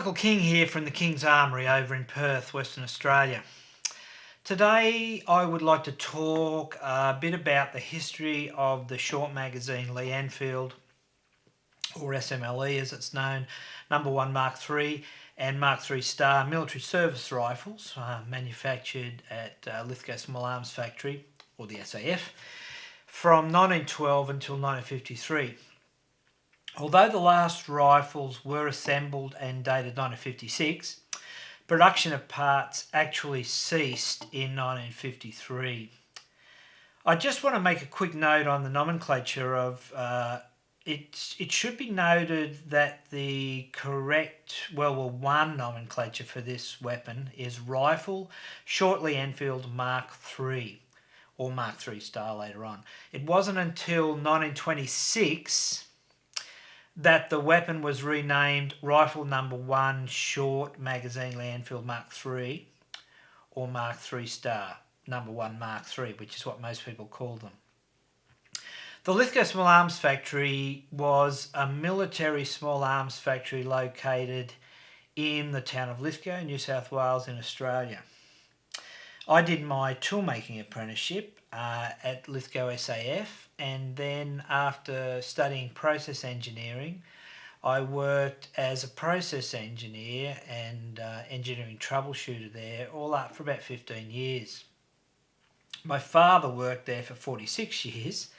Michael King here from the King's Armoury over in Perth, Western Australia. Today I would like to talk a bit about the history of the short magazine Lee-Enfield, or SMLE as it's known, #1 Mark III and Mark III Star military service rifles manufactured at Lithgow Small Arms Factory, or the SAF, from 1912 until 1953. Although the last rifles were assembled and dated 1956, production of parts actually ceased in 1953. I just want to make a quick note on the nomenclature of it should be noted that the correct World War I nomenclature for this weapon is Rifle Short Lee-Enfield Mark III, or Mark III Star later on. It wasn't until 1926 that the weapon was renamed Rifle #1 Short Magazine Lee-Enfield Mark III, or Mark III Star #1 Mark III, which is what most people call them. The Lithgow Small Arms Factory was a military small arms factory located in the town of Lithgow, New South Wales in Australia. I did my toolmaking apprenticeship at Lithgow SAF, and then after studying process engineering, I worked as a process engineer and engineering troubleshooter there, all up for about 15 years. My father worked there for 46 years,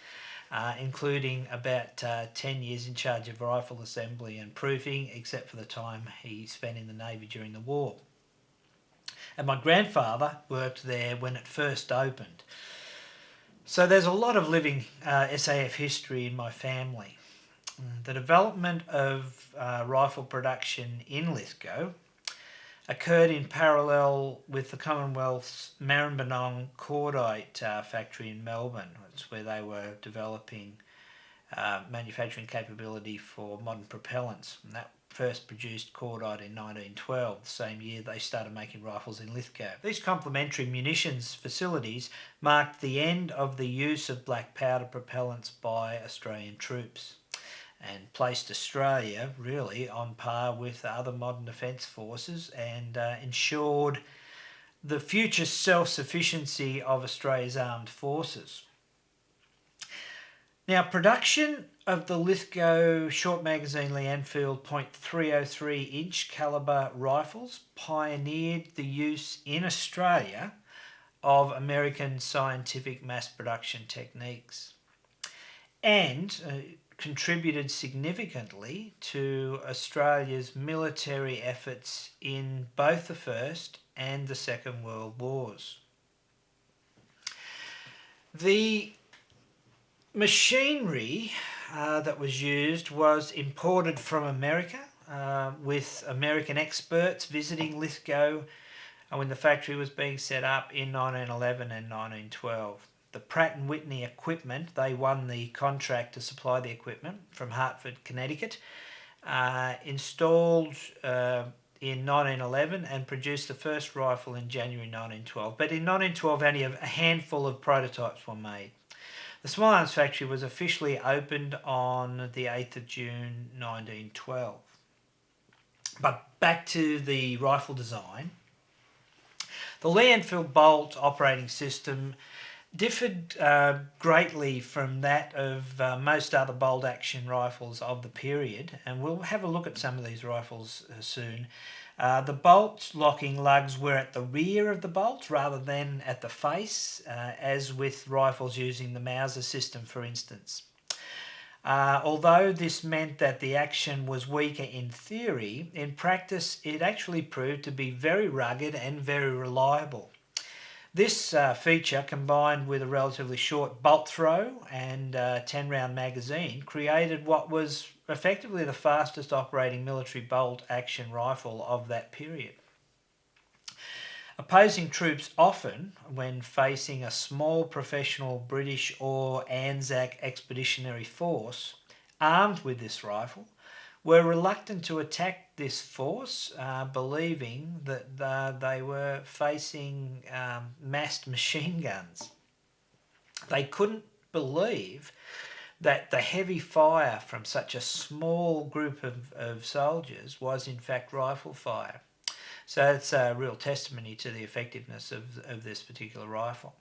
including about 10 years in charge of rifle assembly and proofing, except for the time he spent in the Navy during the war. And my grandfather worked there when it first opened. So there's a lot of living SAF history in my family. The development of rifle production in Lithgow occurred in parallel with the Commonwealth's Maribyrnong cordite factory in Melbourne. It's where they were developing manufacturing capability for modern propellants. And that first produced cordite in 1912, the same year they started making rifles in Lithgow. These complementary munitions facilities marked the end of the use of black powder propellants by Australian troops and placed Australia really on par with other modern defence forces and ensured the future self-sufficiency of Australia's armed forces. Now, production of the Lithgow short magazine Lee-Enfield .303 inch calibre rifles pioneered the use in Australia of American scientific mass production techniques and contributed significantly to Australia's military efforts in both the First and the Second World Wars. The machinery that was used was imported from America, with American experts visiting Lithgow when the factory was being set up in 1911 and 1912. The Pratt & Whitney equipment, they won the contract to supply the equipment from Hartford, Connecticut, installed in 1911 and produced the first rifle in January 1912. But in 1912 only a handful of prototypes were made. The Small Arms Factory was officially opened on the 8th of June 1912. But back to the rifle design. The Lee-Enfield bolt operating system differed greatly from that of most other bolt action rifles of the period, and we'll have a look at some of these rifles soon. The bolt locking lugs were at the rear of the bolt rather than at the face, as with rifles using the Mauser system, for instance. Although this meant that the action was weaker in theory, in practice it actually proved to be very rugged and very reliable. This feature, combined with a relatively short bolt throw and 10-round magazine, created what was effectively the fastest operating military bolt action rifle of that period. Opposing troops often, when facing a small professional British or Anzac expeditionary force armed with this rifle, were reluctant to attack this force, believing that they were facing massed machine guns. They couldn't believe that the heavy fire from such a small group of soldiers was in fact rifle fire. So it's a real testimony to the effectiveness of this particular rifle.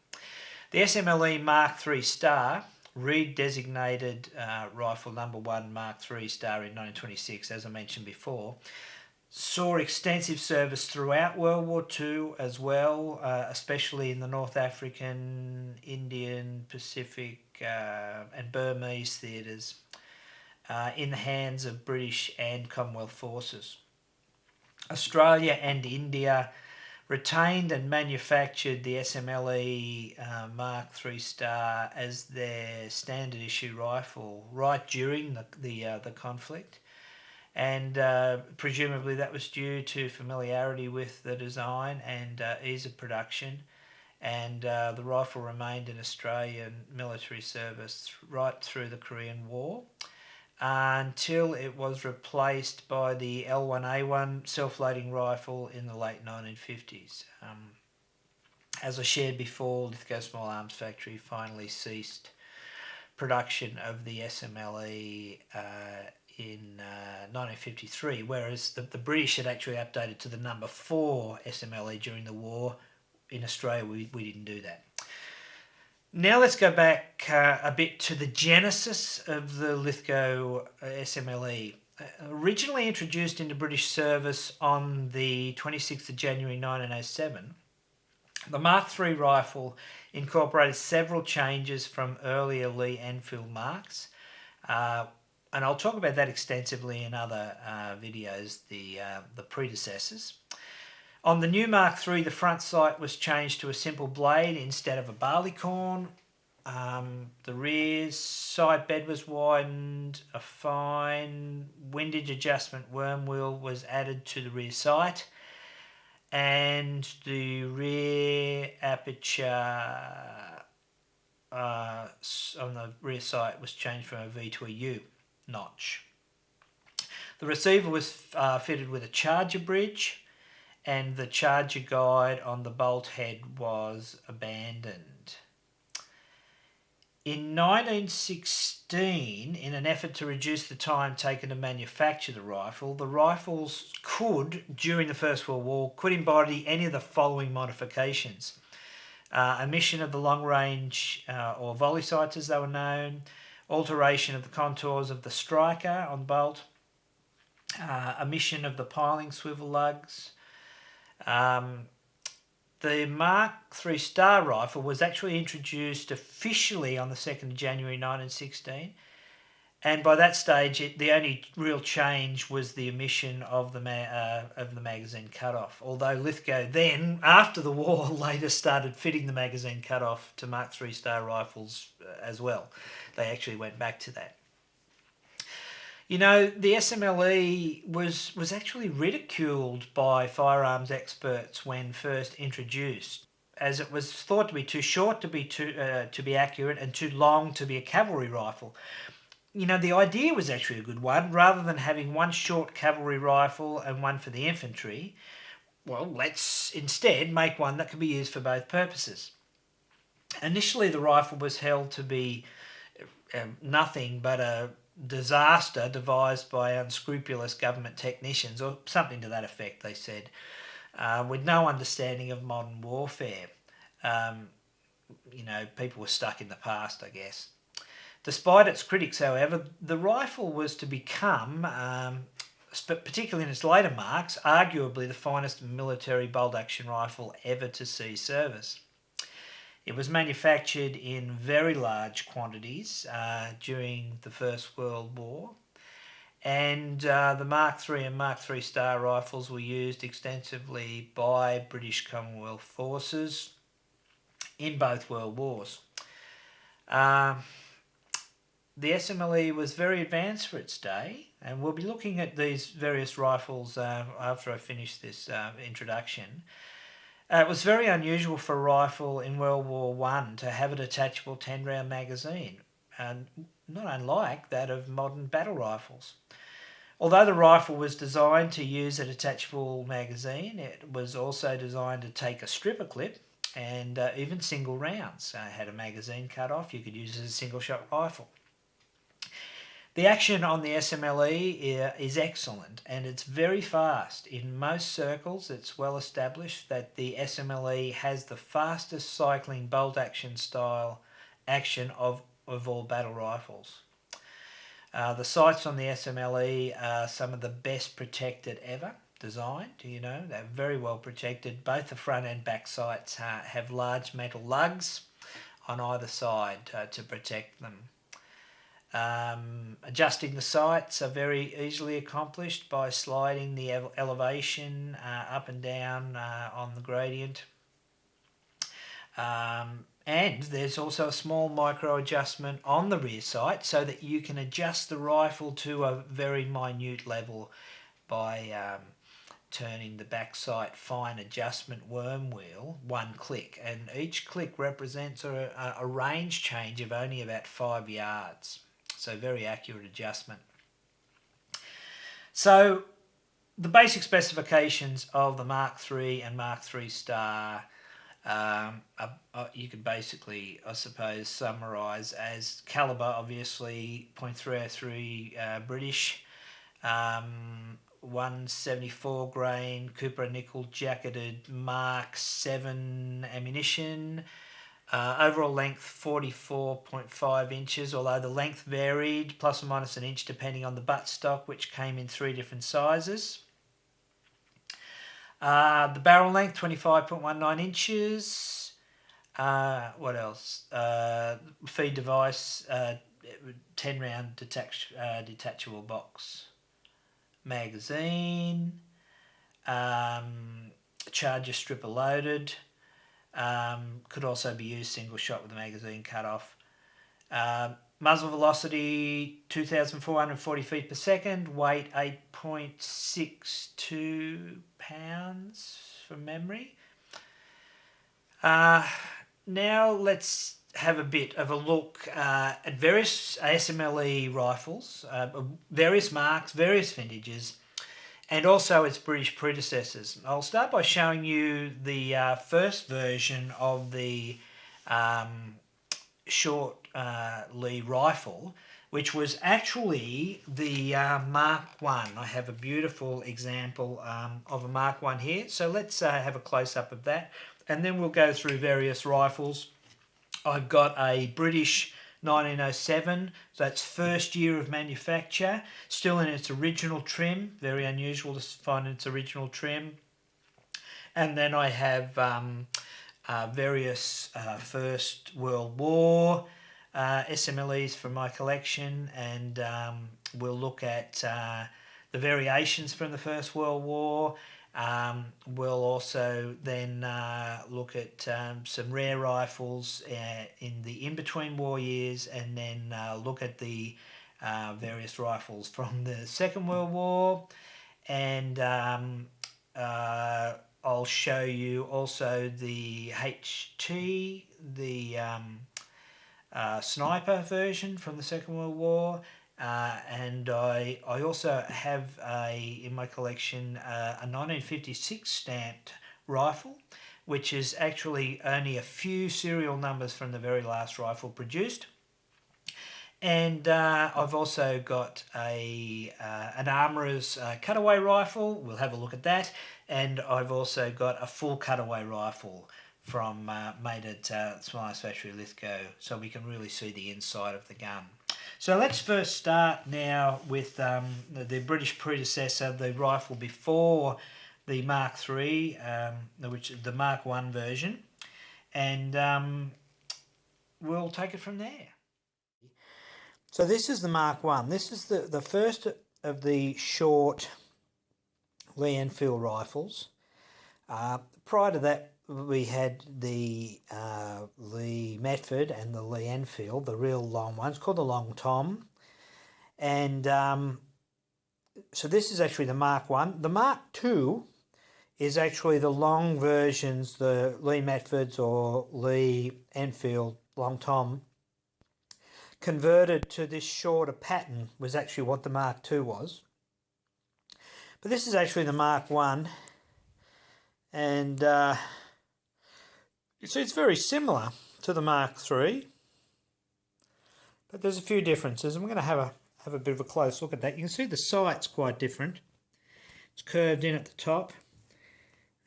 The SMLE Mark III Star, redesignated rifle number 1 Mark III Star in 1926, as I mentioned before, saw extensive service throughout World War II as well, especially in the North African, Indian, Pacific and Burmese theatres, in the hands of British and Commonwealth forces. Australia and India retained and manufactured the SMLE Mark III Star as their standard issue rifle right during the conflict. And presumably that was due to familiarity with the design and ease of production. And the rifle remained in Australian military service right through the Korean War until it was replaced by the L1A1 self-loading rifle in the late 1950s. As I shared before, Lithgow Small Arms Factory finally ceased production of the SMLE in 1953, whereas the British had actually updated to the number 4 SMLE during the war. In Australia, we didn't do that. Now let's go back a bit to the genesis of the Lithgow SMLE. Originally introduced into British service on the 26th of January 1907, the Mark III rifle incorporated several changes from earlier Lee-Enfield marks, and I'll talk about that extensively in other videos, the predecessors. On the new Mark III, the front sight was changed to a simple blade instead of a barleycorn. The rear side bed was widened. A fine windage adjustment worm wheel was added to the rear sight. And the rear aperture on the rear sight was changed from a V to a U notch. The receiver was fitted with a charger bridge, and the charger guide on the bolt head was abandoned. In 1916, in an effort to reduce the time taken to manufacture the rifles could, during the First World War, could embody any of the following modifications. Omission of the long-range or volley sights as they were known, alteration of the contours of the striker on bolt, omission of the piling swivel lugs. The Mark III Star rifle was actually introduced officially on the 2nd of January 1916, and by that stage the only real change was the omission of the magazine cutoff, although Lithgow then, after the war, later started fitting the magazine cutoff to Mark III Star rifles as well. They actually went back to that. You know, the SMLE was actually ridiculed by firearms experts when first introduced, as it was thought to be too short to be accurate and too long to be a cavalry rifle. You know, the idea was actually a good one. Rather than having one short cavalry rifle and one for the infantry, well, let's instead make one that can be used for both purposes. Initially, the rifle was held to be nothing but a disaster devised by unscrupulous government technicians, or something to that effect, they said, with no understanding of modern warfare. You know, people were stuck in the past, I guess. Despite its critics, however, the rifle was to become, particularly in its later marks, arguably the finest military bolt-action rifle ever to see service. It was manufactured in very large quantities during the First World War, and the Mark III and Mark III Star rifles were used extensively by British Commonwealth forces in both World Wars. The SMLE was very advanced for its day, and we'll be looking at these various rifles after I finish this introduction. It was very unusual for a rifle in World War I to have a detachable 10-round magazine, and not unlike that of modern battle rifles. Although the rifle was designed to use a detachable magazine, it was also designed to take a stripper clip and even single rounds. It had a magazine cut off. You could use it as a single-shot rifle. The action on the SMLE is excellent and it's very fast. In most circles, it's well established that the SMLE has the fastest cycling bolt action style action of all battle rifles. The sights on the SMLE are some of the best protected ever designed. They're very well protected. Both the front and back sights have large metal lugs on either side to protect them. Adjusting the sights are very easily accomplished by sliding the elevation up and down on the gradient. And there's also a small micro adjustment on the rear sight so that you can adjust the rifle to a very minute level by turning the back sight fine adjustment worm wheel one click, and each click represents a range change of only about 5 yards, so very accurate adjustment. So the basic specifications of the Mark III and Mark III Star you could basically, I suppose, summarise as calibre, obviously .303 British, 174 grain Cooper nickel jacketed Mark VII ammunition, overall length 44.5 inches, although the length varied plus or minus an inch depending on the buttstock, which came in 3 different sizes. The barrel length 25.19 inches. What else? Feed device 10 round detachable box. Magazine. Charger stripper loaded. Could also be used single shot with the magazine cut off. Muzzle velocity 2,440 feet per second, weight 8.62 pounds from memory. Now let's have a bit of a look at various SMLE rifles, various marks, various vintages, and also its British predecessors. I'll start by showing you the first version of the short Lee rifle, which was actually the Mark I. I have a beautiful example of a Mark I here, so let's have a close-up of that, and then we'll go through various rifles. I've got a British 1907, so that's first year of manufacture, still in its original trim, very unusual to find its original trim. And then I have various First World War SMLEs from my collection, and we'll look at the variations from the First World War. We'll also then look at some rare rifles in the in-between war years, and then look at the various rifles from the Second World War, and I'll show you also the HT, the sniper version from the Second World War, and I also have in my collection a 1956 stamped rifle, which is actually only a few serial numbers from the very last rifle produced. And I've also got an Armourer's Cutaway rifle. We'll have a look at that. And I've also got a full Cutaway rifle from made at Smiley's Factory, Lithgow, so we can really see the inside of the gun. So let's first start now with the British predecessor, the rifle before the Mark III, which is the Mark I version, and we'll take it from there. So this is the Mark I. This is the first of the short Lee-Enfield rifles. Prior to that, we had the Lee-Metford and the Lee-Enfield, the real long ones, called the Long Tom. And so this is actually the Mark I. The Mark II is actually the long versions, the Lee-Metfords or Lee-Enfield Long Tom, converted to this shorter pattern, was actually what the Mark II was. But this is actually the Mark I, and you see it's very similar to the Mark III, but there's a few differences, and we're going to have have a bit of a close look at that. You can see the sight's quite different. It's curved in at the top.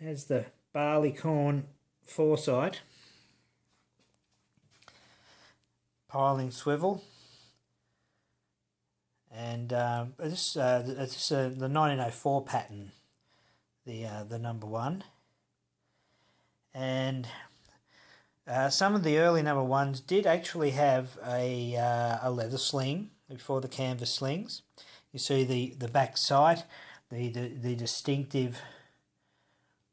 There's the barleycorn foresight. Piling swivel. And this is the 1904 pattern, the number 1. And some of the early number 1s did actually have a leather sling before the canvas slings. You see the back sight, the distinctive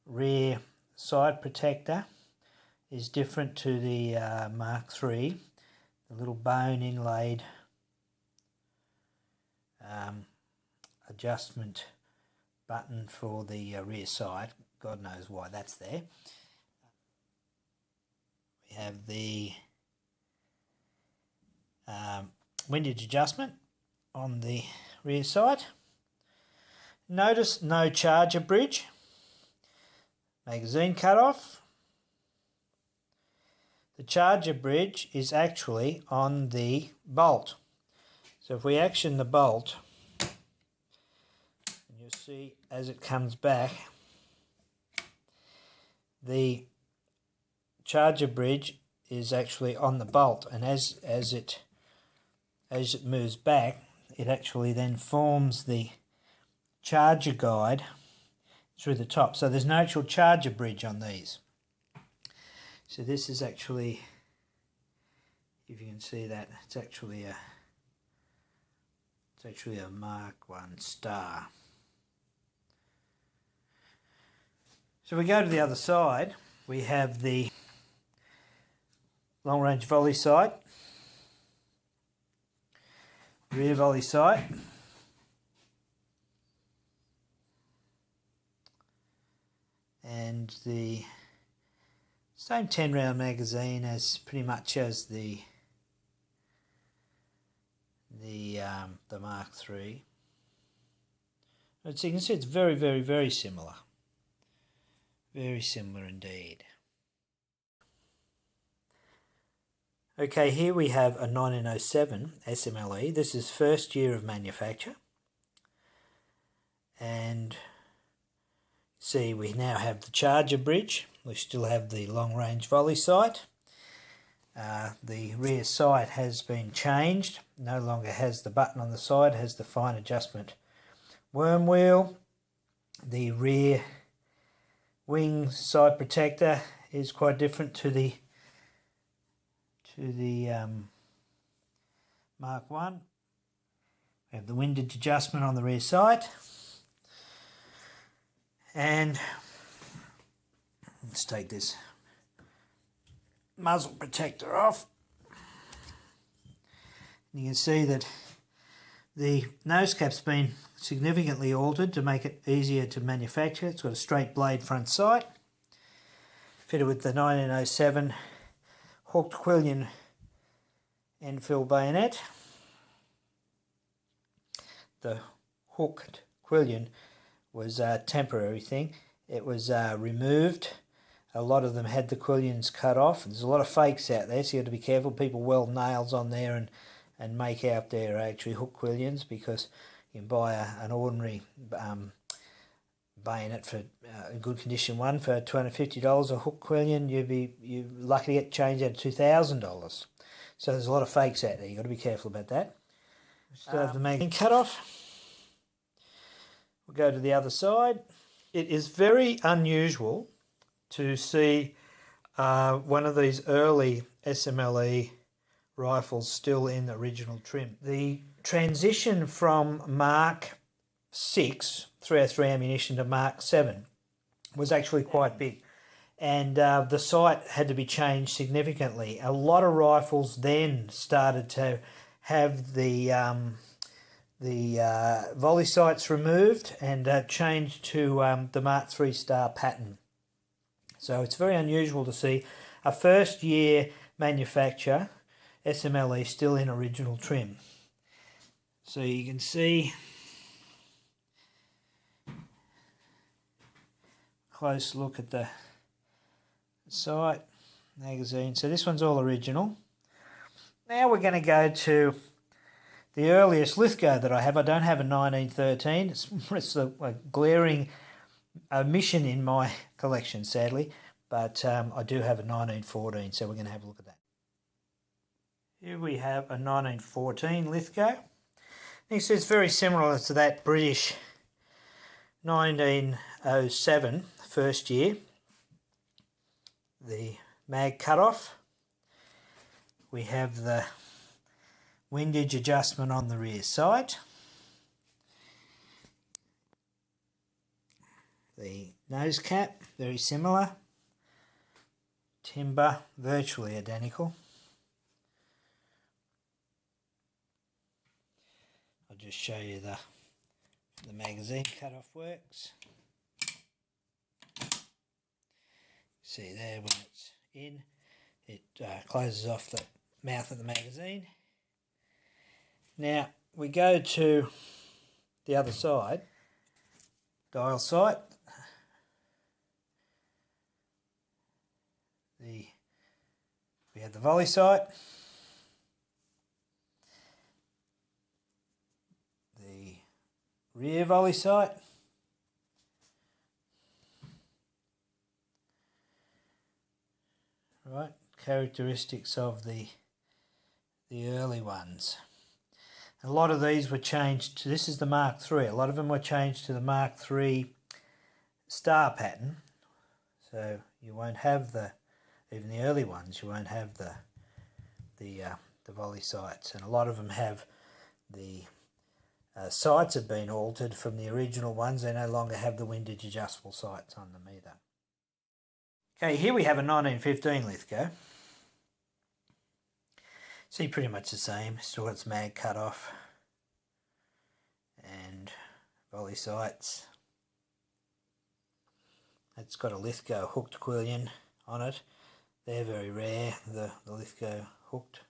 rear side protector is different to the Mark III. The little bone inlaid adjustment button for the rear sight. God knows why that's there. We have the windage adjustment on the rear sight. Notice no charger bridge. Magazine cutoff. The charger bridge is actually on the bolt. So if we action the bolt, you'll see as it comes back, the charger bridge is actually on the bolt, and as it moves back, it actually then forms the charger guide through the top. So there's no actual charger bridge on these. So this is actually, if you can see that, it's actually a Mark I star. So we go to the other side. We have the long range volley sight, rear volley sight, and the same 10 round magazine as pretty much as the Mark III. So you can see it's very, very, very similar. Very similar indeed. Okay, here we have a 1907 SMLE. This is first year of manufacture. And see, we now have the charger bridge. We still have the long range volley sight. The rear sight has been changed. No longer has the button on the side, has the fine adjustment worm wheel. The rear wing side protector is quite different to the Mark I. We have the windage adjustment on the rear sight, and let's take this muzzle protector off. You can see that the nose cap's been significantly altered to make it easier to manufacture. It's got a straight blade front sight, fitted with the 1907 hooked quillion Enfield bayonet. The hooked quillion was a temporary thing. It was removed. A lot of them had the quillions cut off. There's a lot of fakes out there, so you have to be careful. People weld nails on there and make out they're actually hook quillions, because you can buy an ordinary bayonet for a good condition one for $250. A hook quillion, you're lucky to get changed out of $2,000. So there's a lot of fakes out there. You've got to be careful about that. Still have the magazine cut off. We'll go to the other side. It is very unusual to see one of these early SMLE rifles still in the original trim. The transition from Mark VI 303 ammunition to Mark VII was actually quite big, and the sight had to be changed significantly. A lot of rifles then started to have the volley sights removed and changed to the Mark III star pattern. So it's very unusual to see a first year manufacture SMLE still in original trim. So you can see close look at the sight, magazine. So this one's all original. Now we're going to go to The earliest Lithgow that I don't have a 1913. It's a glaring omission in my collection, sadly, but I do have a 1914, so we're going to have a look at that. Here we have a 1914 Lithgow. This is very similar to that British 1907 first year, the mag cut-off. We have the windage adjustment on the rear side. The nose cap, very similar. Timber, virtually identical. I'll just show you the magazine cut-off works. See there when it's in, it closes off the mouth of the magazine. Now we go to the other side, dial sight. We have the volley sight, the rear volley sight, right, characteristics of the early ones. A lot of these were changed to, this is the Mark III, a lot of them were changed to the Mark III star pattern, so you won't have even the early ones, you won't have the volley sights, and a lot of them have the sights have been altered from the original ones. They no longer have the windage adjustable sights on them either. Okay, here we have a 1915 Lithgow. See, pretty much the same, still got its mag cut off and volley sights. It's got a Lithgow hooked quillion on it. They're very rare, the Lithgow hooked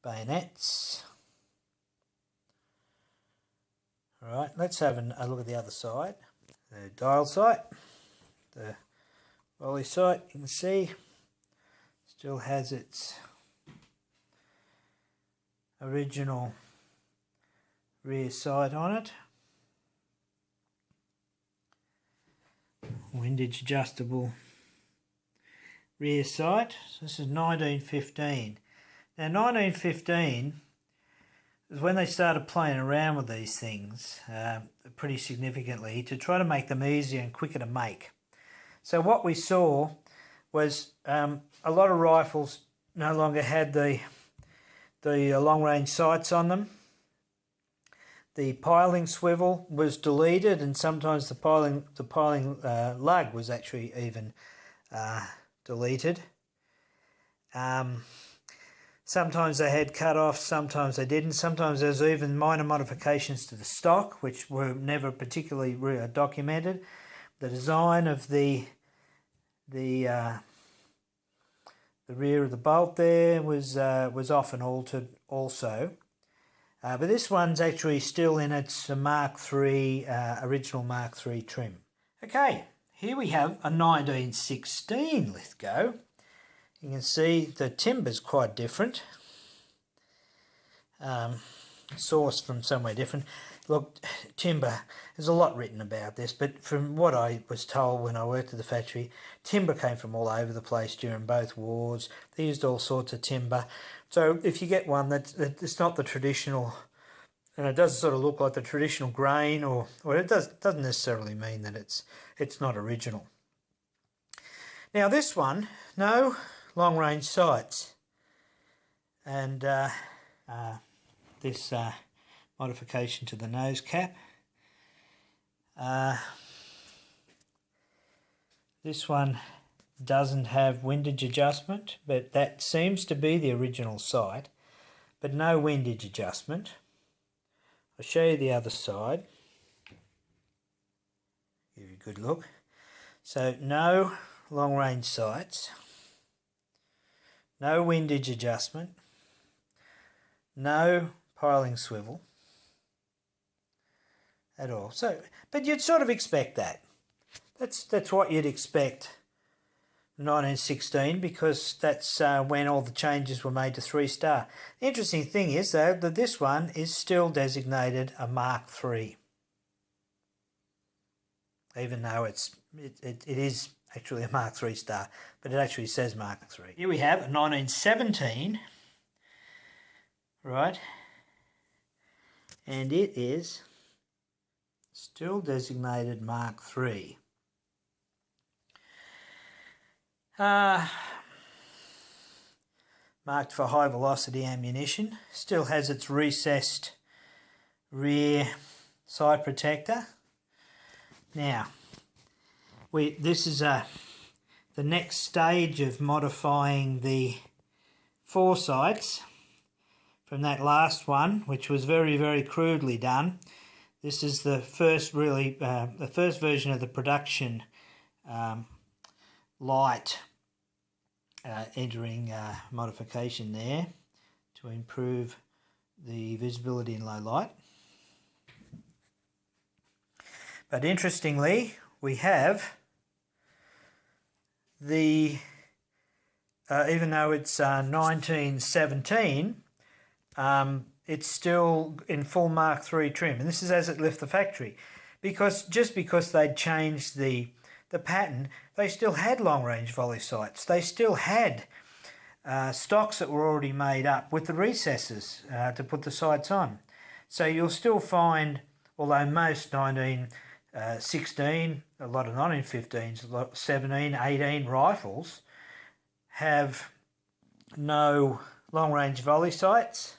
bayonets. Alright, let's have a look at the other side. The dial sight, the volley sight, you can see, still has its original rear sight on it. Windage adjustable rear sight. So this is 1915. Now 1915 is when they started playing around with these things pretty significantly to try to make them easier and quicker to make. So what we saw was a lot of rifles no longer had the long range sights on them. The piling swivel was deleted, and sometimes the piling lug was actually even deleted. Sometimes they had cut-offs, sometimes they didn't. Sometimes there's even minor modifications to the stock, which were never particularly documented. The design of the rear of the bolt there was often altered also. But this one's actually still in its Mark III, original Mark III trim. Okay, here we have a 1916 Lithgow. You can see the timber's quite different. Sourced from somewhere different. Look, timber, there's a lot written about this, but from what I was told when I worked at the factory, timber came from all over the place during both wars. They used all sorts of timber. So if you get one it's not the traditional, and it doesn't sort of look like the traditional grain, or it doesn't necessarily mean that it's not original. Now this one, no long range sights, and this modification to the nose cap. This one doesn't have windage adjustment, but that seems to be the original sight, but no windage adjustment. I'll show you the other side. Give you a good look. So no long range sights, no windage adjustment, no piling swivel at all. So, but you'd sort of expect that. That's what you'd expect 1916 because that's when all the changes were made to 3-star. The interesting thing is, though, that this one is still designated a Mark III, even though it is actually a Mark III star, but it actually says Mark III. Here we have a 1917, right, and it is still designated Mark III. Marked for high velocity ammunition, still has its recessed rear side protector. Now, this is the next stage of modifying the foresights from that last one, which was very, very crudely done. This is the first the first version of the production light entering modification there to improve the visibility in low light. But interestingly, we have the, even though it's 1917, it's still in full Mark III trim. And this is as it left the factory. Just because they'd changed the pattern, they still had long-range volley sights. They still had stocks that were already made up with the recesses to put the sights on. So you'll still find, although most 1916, a lot of 1915s, a lot 17, 18 rifles have no long-range volley sights.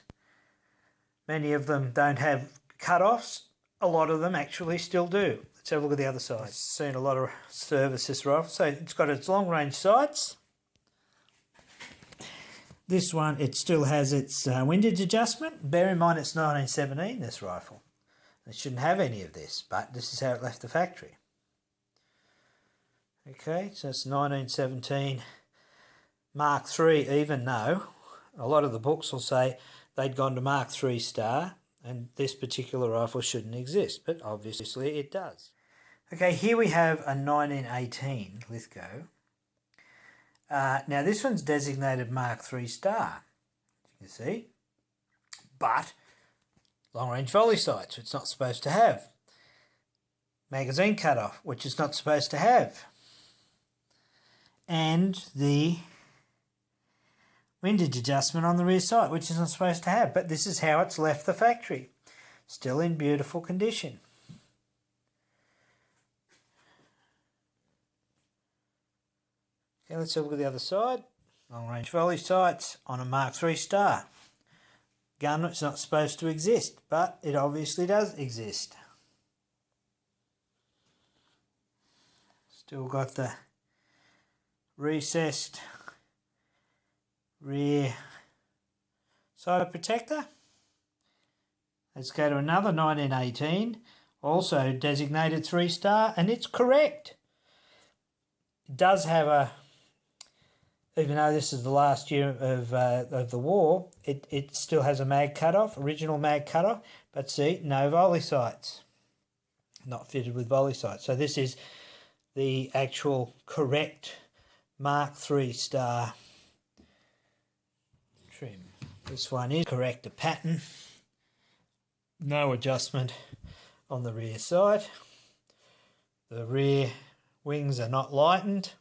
Many of them don't have cut-offs. A lot of them actually still do. Let's have a look at the other side. I've seen a lot of service this rifle. So it's got its long-range sights. This one, it still has its windage adjustment. Bear in mind it's 1917, this rifle. It shouldn't have any of this, but this is how it left the factory. Okay, so it's 1917 Mark III, even though a lot of the books will say they'd gone to Mark III star, and this particular rifle shouldn't exist, but obviously it does. Okay, here we have a 1918 Lithgow. Now this one's designated Mark III star, you can see, but long-range volley sights, which it's not supposed to have. Magazine cutoff, which it's not supposed to have. And the windage adjustment on the rear sight, which it's not supposed to have. But this is how it's left the factory. Still in beautiful condition. Okay, let's have a look at the other side. Long-range volley sights on a Mark III star. Gun that's not supposed to exist, but it obviously does exist. Still got the recessed rear side protector. Let's go to another 1918, also designated 3-star, and it's correct. It does have a, even though this is the last year of the war, it still has a mag cutoff, original mag cutoff, but see, no volley sights. Not fitted with volley sights. So this is the actual correct Mark III star trim. This one is correct a pattern. No adjustment on the rear sight. The rear wings are not lightened.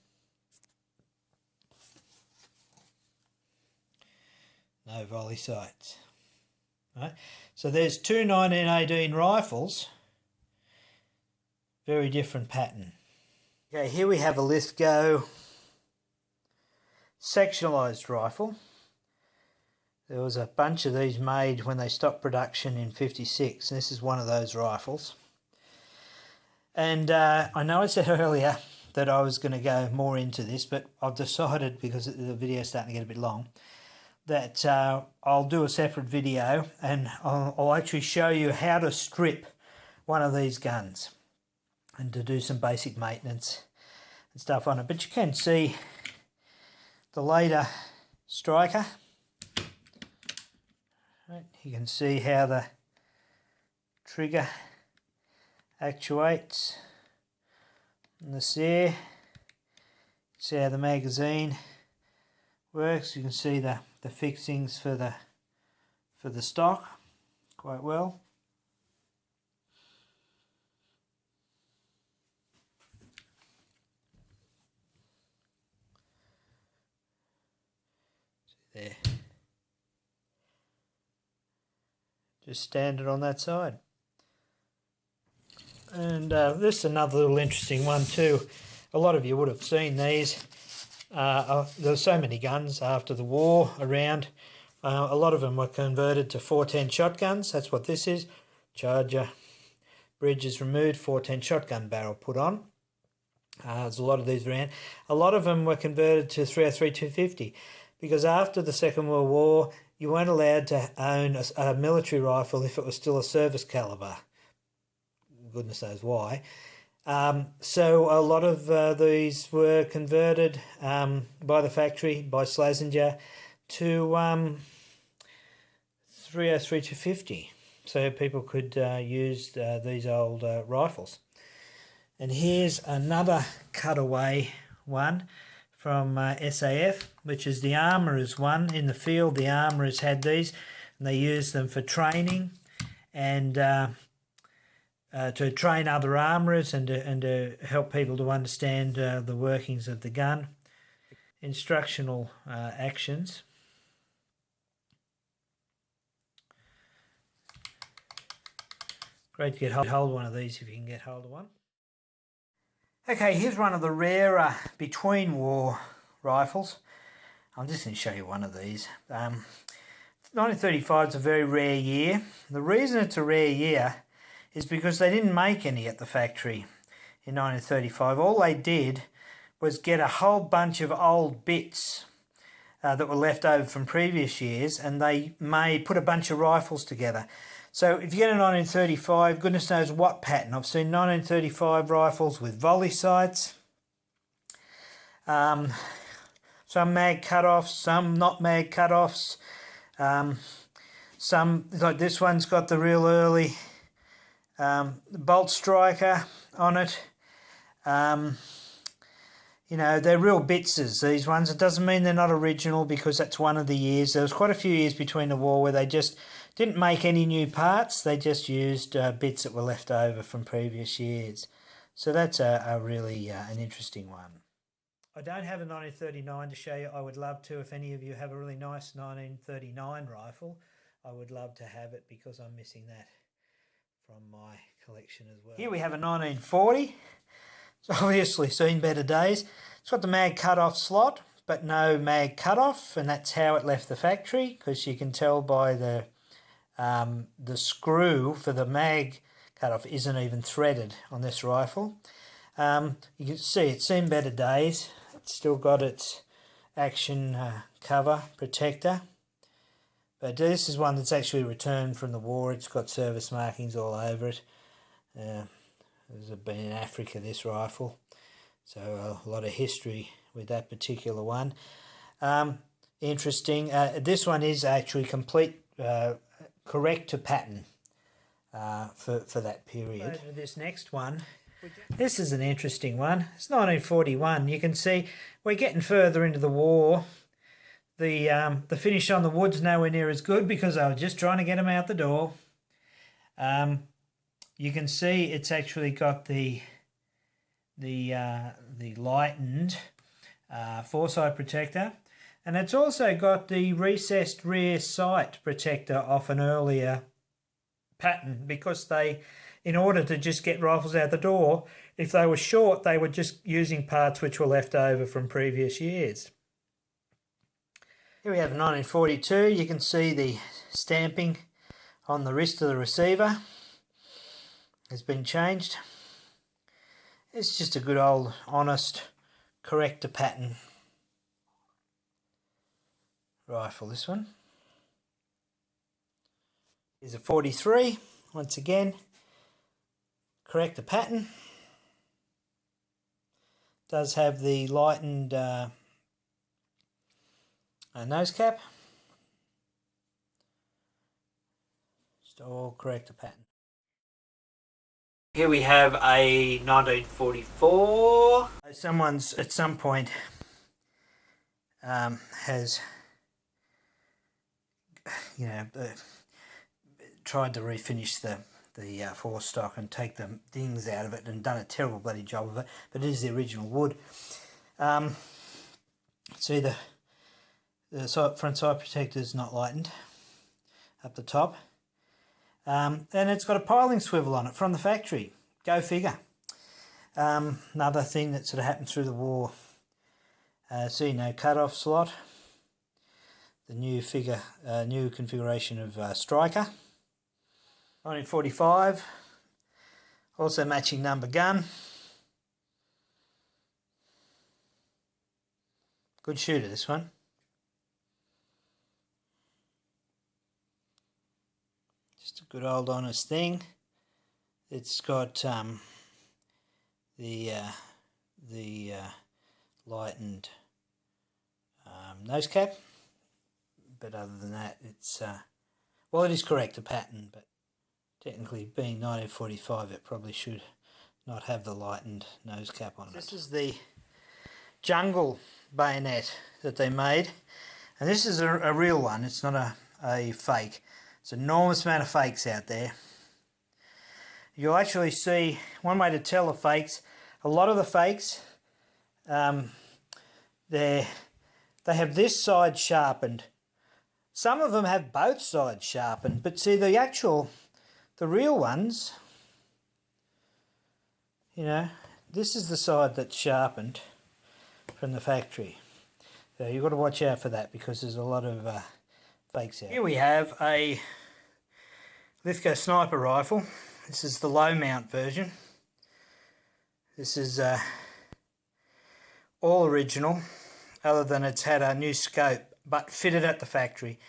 No volley sights. Right. So there's two 1918 rifles. Very different pattern. Okay, here we have a Lithgow sectionalised rifle. There was a bunch of these made when they stopped production in '56. This is one of those rifles. And I know I said earlier that I was going to go more into this, but I've decided, because the video is starting to get a bit long, that I'll do a separate video and I'll actually show you how to strip one of these guns and to do some basic maintenance and stuff on it. But you can see the later striker. Right, you can see how the trigger actuates on this there. See how the magazine works. You can see the fixings for the stock quite well. There. Just standard on that side. And this is another little interesting one too. A lot of you would have seen these. There were so many guns after the war around. A lot of them were converted to 410 shotguns. That's what this is. Charger, bridge is removed, 410 shotgun barrel put on. There's a lot of these around. A lot of them were converted to 303 250 because after the Second World War you weren't allowed to own a military rifle if it was still a service calibre. Goodness knows why. So a lot of these were converted by the factory, by Slazenger, to 303 250, so people could use these old rifles. And here's another Cutaway one from SAF, which is the Armourers one. In the field, the Armourers had these, and they used them for training and to train other armourers and to help people to understand the workings of the gun. Instructional actions. Great to get hold of one of these if you can get hold of one. Okay, here's one of the rarer between war rifles. I'm just going to show you one of these. 1935 is a very rare year. The reason it's a rare year is because they didn't make any at the factory in 1935. All they did was get a whole bunch of old bits that were left over from previous years, and they put a bunch of rifles together. So if you get a 1935, goodness knows what pattern. I've seen 1935 rifles with volley sights, some mag cut-offs, some not mag cut-offs, some, like this one's got the real early bolt striker on it. You know, they're real bitses, these ones. It doesn't mean they're not original because that's one of the years. There was quite a few years between the war where they just didn't make any new parts. They just used bits that were left over from previous years. So that's a really an interesting one. I don't have a 1939 to show you. I would love to. If any of you have a really nice 1939 rifle, I would love to have it because I'm missing that from my collection as well. Here we have a 1940. It's obviously seen better days. It's got the mag cut-off slot, but no mag cut-off, and that's how it left the factory, because you can tell by the screw for the mag cut-off isn't even threaded on this rifle. You can see it's seen better days. It's still got its action cover protector. But this is one that's actually returned from the war. It's got service markings all over it. There's been in Africa, this rifle. So a lot of history with that particular one. Interesting. This one is actually complete, correct to pattern for that period. Over to this next one. This is an interesting one. It's 1941. You can see we're getting further into the war. The finish on the wood's nowhere near as good because I was just trying to get them out the door. You can see it's actually got the lightened foresight protector, and it's also got the recessed rear sight protector off an earlier pattern, because they, in order to just get rifles out the door, if they were short, they were just using parts which were left over from previous years. Here we have 1942. You can see the stamping on the wrist of the receiver has been changed. It's just a good old, honest, correct to pattern rifle, this one. Here's a 43, once again, correct to pattern. Does have the lightened nose cap. Just all correct to pattern. Here we have a 1944. Someone's at some point has, you know, tried to refinish the forestock and take the dings out of it and done a terrible bloody job of it, but it is the original wood. See the front side protector is not lightened up the top. And it's got a piling swivel on it from the factory. Go figure. Another thing that sort of happened through the war. See, no cut-off slot. The new new configuration of striker. 1945. Also matching number gun. Good shooter, this one. Just a good old honest thing. It's got the lightened nose cap, but other than that, it's well, it is correct, a pattern, but technically being 1945, it probably should not have the lightened nose cap on it. This is the jungle bayonet that they made, and this is a real one. It's not a fake. There's an enormous amount of fakes out there. You'll actually see, one way to tell the fakes, a lot of the fakes, they have this side sharpened. Some of them have both sides sharpened, but see the real ones, you know, this is the side that's sharpened from the factory. So you've got to watch out for that because there's a lot of fakes out. Here we have a Lithgow sniper rifle. This is the low mount version. This is all original, other than it's had a new scope, but fitted at the factory.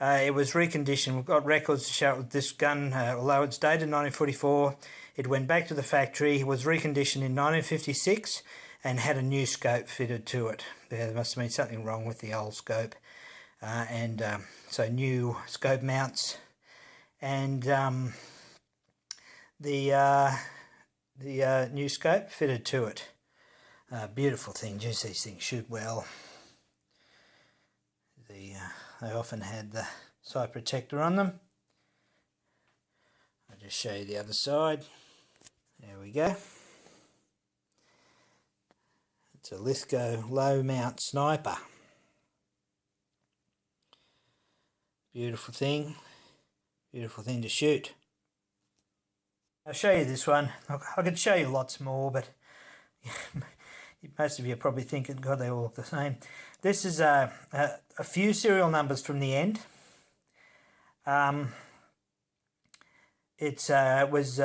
It was reconditioned. We've got records to show it. This gun, although it's dated 1944, it went back to the factory, was reconditioned in 1956 and had a new scope fitted to it. There must have been something wrong with the old scope. So new scope mounts and the new scope fitted to it. Beautiful thing. Just these things shoot well. They often had the side protector on them. I'll just show you the other side. There we go. It's a Lithgow low mount sniper. Beautiful thing to shoot. I'll show you this one. I could show you lots more, but most of you are probably thinking, God, they all look the same. This is a few serial numbers from the end. It was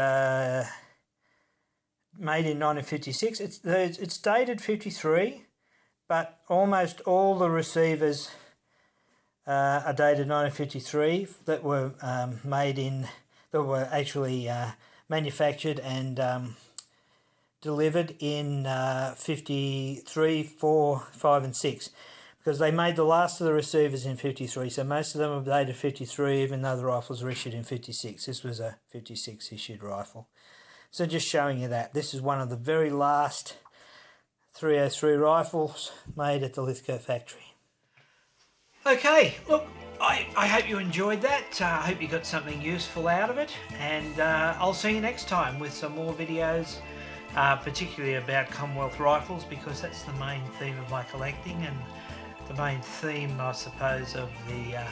made in 1956. It's dated 53, but almost all the receivers are dated 1953 that were actually manufactured and delivered in 53, 4, 5 and 6, because they made the last of the receivers in 53, so most of them are dated 53 even though the rifles were issued in 56. This was a 56 issued rifle. So just showing you that. This is one of the very last 303 rifles made at the Lithgow factory. Okay, look, I hope you enjoyed that. I hope you got something useful out of it, and I'll see you next time with some more videos, particularly about Commonwealth rifles, because that's the main theme of my collecting and the main theme, I suppose, of the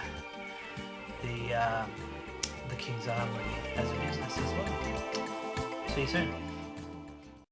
King's Armoury as a business as well. See you soon.